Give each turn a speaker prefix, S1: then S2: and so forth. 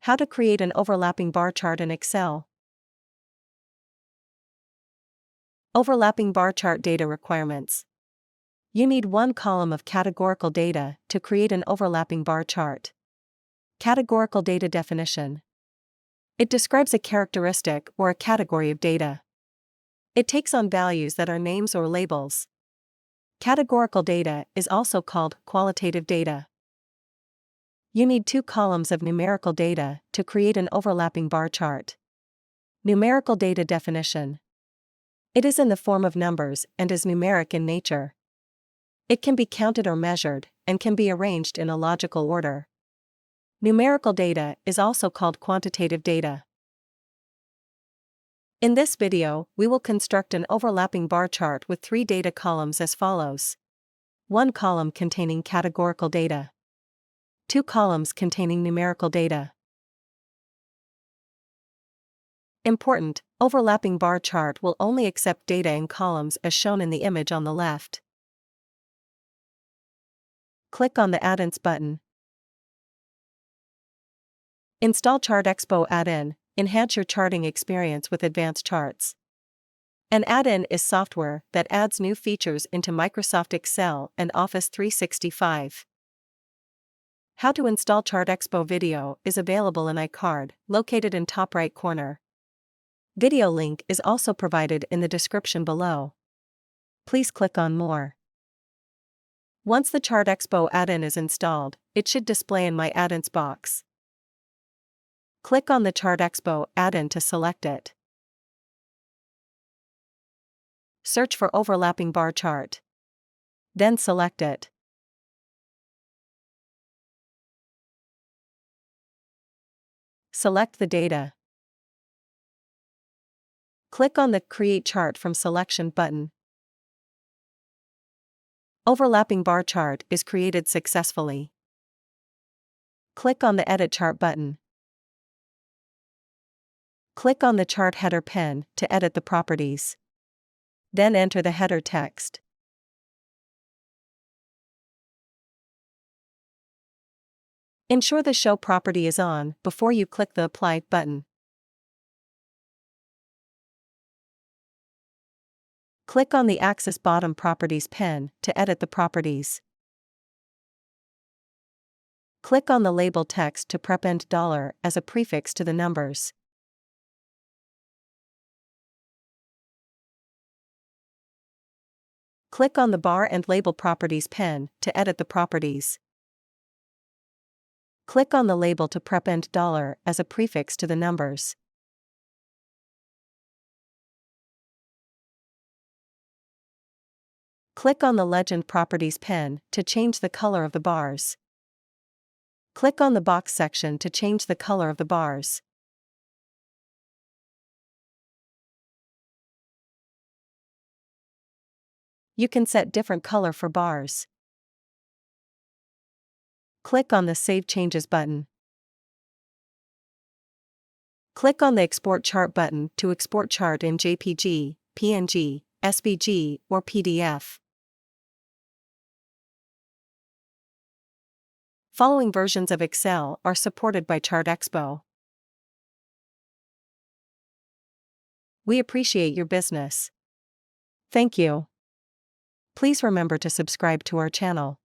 S1: How to create an overlapping bar chart in Excel. Overlapping bar chart data requirements. You need one column of categorical data to create an overlapping bar chart. Categorical data definition. It describes a characteristic or a category of data. It takes on values that are names or labels. Categorical data is also called qualitative data. You need two columns of numerical data to create an overlapping bar chart. Numerical data definition. It is in the form of numbers and is numeric in nature. It can be counted or measured, and can be arranged in a logical order. Numerical data is also called quantitative data. In this video, we will construct an overlapping bar chart with three data columns as follows. One column containing categorical data. Two columns containing numerical data. Important: overlapping bar chart will only accept data in columns as shown in the image on the left. Click on the Add-ins button. Install ChartExpo add-in. Enhance your charting experience with advanced charts. An add-in is software that adds new features into Microsoft Excel and Office 365. How to install ChartExpo video is available in iCard, located in top right corner. Video link is also provided in the description below. Please click on More. Once the ChartExpo add-in is installed, it should display in My Add-ins box. Click on the ChartExpo add-in to select it. Search for overlapping bar chart. Then select it. Select the data. Click on the Create Chart from Selection button. Overlapping bar chart is created successfully. Click on the Edit Chart button. Click on the chart header pen to edit the properties. Then enter the header text. Ensure the Show property is on before you click the Apply button. Click on the Axis Bottom Properties pen to edit the properties. Click on the label text to prepend $ as a prefix to the numbers. Click on the Bar and Label Properties pen to edit the properties. Click on the label to prepend $ as a prefix to the numbers. Click on the Legend Properties pen to change the color of the bars. Click on the Box section to change the color of the bars. You can set different color for bars. Click on the Save Changes button. Click on the Export Chart button to export chart in JPG, PNG, SVG, or PDF. Following versions of Excel are supported by ChartExpo. We appreciate your business. Thank you. Please remember to subscribe to our channel.